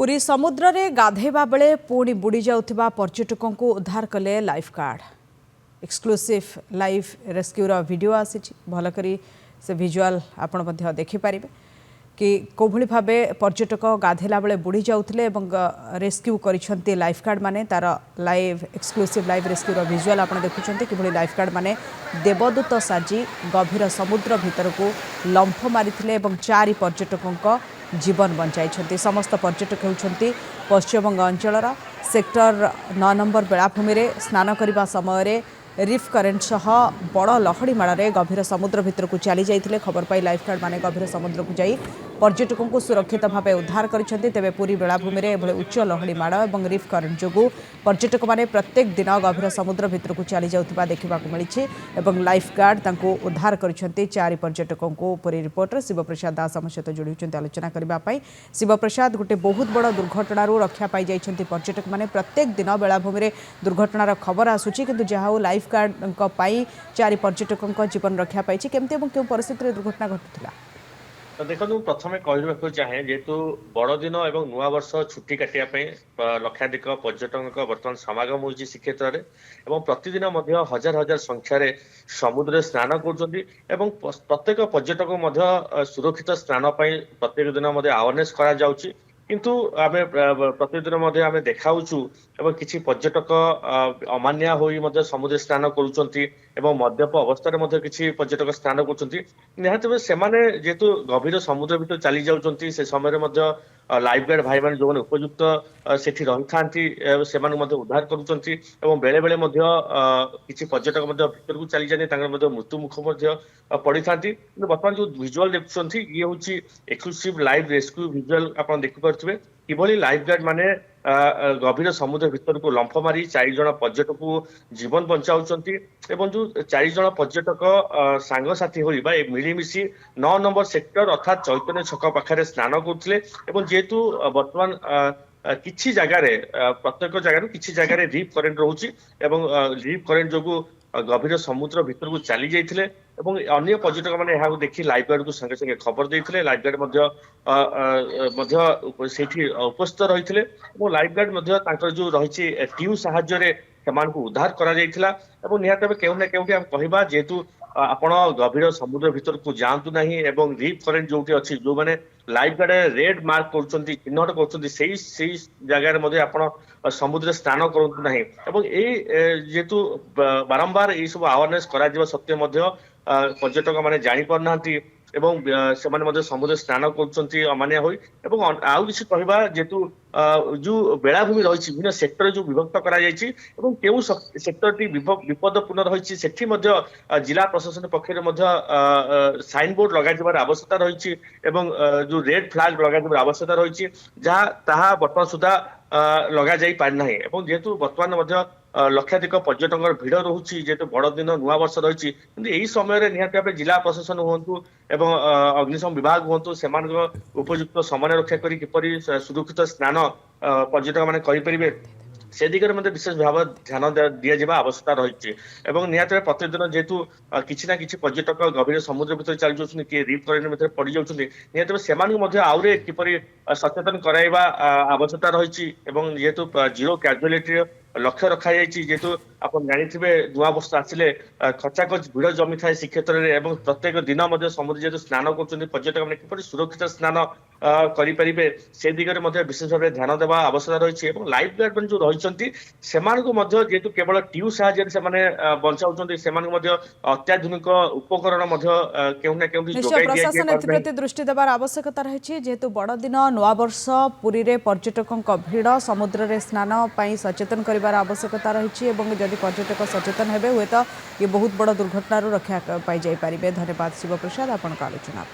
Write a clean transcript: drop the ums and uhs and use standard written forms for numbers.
पुरी समुद्र रे गाधेबा बेले पुणी बुड़ी जाउथिबा पर्यटकों को उद्धार कले life guard. Exclusive live rescuer video आसी भल करी से विजुअल आपण मध्य देखि पारिबे कि कोभली भाबे पर्यटक गाधेला बेले बुड़ी जाउथिले एवं रेस्क्यू करिसंती लाइफ गार्ड माने तार live exclusive live rescuer visual आपण देखुचंती कि लाइफ गार्ड माने देवदूत साजी गभीर समुद्र भितर को लंफ मारिथिले एवं 4 पर्यटकों जीवन बंचाई। समस्त पर्यटक होती पश्चिमबंग अंचल सेक्टर 9 नंबर बेलाभूमि में स्नान करने समय रिफ करेन्ट सह बड़ लहड़ी माड़े गभीर समुद्र भितर को चली जाते। खबर पाई लाइफ गार्ड माने गभीर समुद्र को जाई पर्यटकों को सुरक्षित भाव उद्धार करते। तेज पुरी बेलाभूमि में उच्च लहड़ी माड़ और रिफ करेन्ट जो पर्यटक मैंने प्रत्येक दिन गभीर समुद्र भितर को चली जाता देखा मिली और लाइफ गार्ड उद्धार करते 4 पर्यटकों को। पुरी रिपोर्टर शिवप्रसाद दास आम सहित जोड़ी आलोचना करने। शिवप्रसाद गोटे बहुत बड़ दुर्घटना रक्षा पाई जाइछन्ति पर्यटक मैंने प्रत्येक दिन बेलाभूमि में दुर्घटनार खबर आसूची किंतु जहाँ हो लाइफ गार्ड 4 पर्यटकों जीवन रक्षा पाई केमती और क्यों परिस्थिति दुर्घटना घटुला। तो देखो प्रथम कहवाक चाहे जेहेतु बड़ दिन और नुआ वर्ष छुट्टी काटापी लक्षाधिक पर्यटकों बर्तमान समागम हो श्रीक्षेत्र में प्रतिदिन हजार हजार संख्यार समुद्र स्नान कर प्रत्येक पर्यटक सुरक्षित स्नान प्रत्येक दिन अवेयरनेस करा किंतु आम प्रतिदिन आम देखाऊँ किसी पर्यटक अमान्या हो समुद्र स्नान कर मद्यप अवस्था किसी पर्यटक स्नान कर जेहेतु गभीर समुद्र भीतर चली जाऊँच से समय लाइफ गार्ड भाई मैंने जो उपयुक्त से रही था उद्धार कर बेले बेले किसी पर्यटक भीतर को चली जाए मृत्यु मुख पड़ी था। बर्तमान जो विजुअल देखुं ये हूँ एक्सक्लूसिव लाइव रेस्क्यू विजुअल आप देखिपे कि लाइफ गार्ड माने गभीर समुद्र भीतर को लंफ मारी 4 जन पर्यटक को जीवन बचाऊंट एवं जो 4 जन पर्यटक सांगसाथी हो मिलमिशी 9 नंबर सेक्टर अर्थात चैतन्य छक पाखे स्नान करते जेहेतु बर्तमान किसी जगार प्रत्येक जगार किसी जगार रिफ करेन्ट रोचे रिफ करेन्ट जो गभीर समुद्र भीतर को चली जाते अन्य पर्यटक मैंने यहाँ देखी लाइफ गार्ड को संगे संगे खबर देते लाइफ गार्ड उपस्थित रही लाइफ गार्ड जो रही ट्यूब साहाय्य उद्धार करा निहत केउ ना केउठी कहवा जेहेतु आपण गभीर समुद्र भीतर को जातु ना रिफ करेन्ट जो अच्छी जो मैंने लाइफ गार्ड रेड मार्क कर चिन्हट कर जगार आप समुद्र स्नान करूँ ना जेहेतु बारंबार ये सब अवेयरनेस करा सत्य पर्यटक मैंने जापारना से समुद्र स्नान कर अमानिया आउ किसी कहवा जेहेतु जो बेलाभूमि रही विभिन्न सेक्टर जो विभक्त करो सेक्टर टी विपदपूर्ण रही जिला प्रशासन पक्ष साइन बोर्ड लगे आवश्यकता रही जो रेड फ्लैग लगे आवश्यकता रही जहाँ बर्तमान सुधा लग जा पारिना जेहेतु बर्तमान लक्षाधिक पर्यटक भिड़ रोचे जेहेतु बड़ दिन नुआ वर्ष रही यही समय निहत भाव जिला प्रशासन हूँ अग्निशम विभाग हूँ से उपयुक्त समय रक्षा कर किपरि सुरक्षित स्नान पर्यटक मैंने करेंगे से दिगरे विशेष भाव ध्यान दिजा आवश्यकता रही निहत प्रतिदिन जेहेतु किसी ना कि पर्यटक गभीर समुद्र भीतर चली जाऊँ किए रिफ करेन्ट पड़ जाऊँ निहत से आउे किपरि सचेतन कराइबा आवश्यकता रही जेहेतु जीरो कैजुअलिटी लक्ष्य रखा जेहेतु आप जानी नुआ वर्ष आसिले खचाखच भिड़ जमी थाए श्रीक्षेत्र में प्रत्येक दिन समुद्र जेहेतु स्नान कर पर्यटक मैंने किपरि सुरक्षित स्नान करेंगे से दिगरे विशेष भाव ध्यान देवा आवश्यकता रही लाइफ गार्ड जो रही जेहेतु केवल ट्यूब साहाय्य से बचाऊँ अत्याधुनिक उपकरण प्रशासन एप्रति दृष्टि देवार आवश्यकता रही जेहेतु बड़ दिन नुआ वर्ष पुरी रे पर्यटकों भिड़ समुद्र में स्नान सचेतन कर आवश्यकता रही जदि पर्यटक सचेतन हेबे हुए तो ये बहुत बड़ दुर्घटना रक्षा पाई जाई पारिबे। धन्यवाद शिवप्रसाद आपण आलोचना।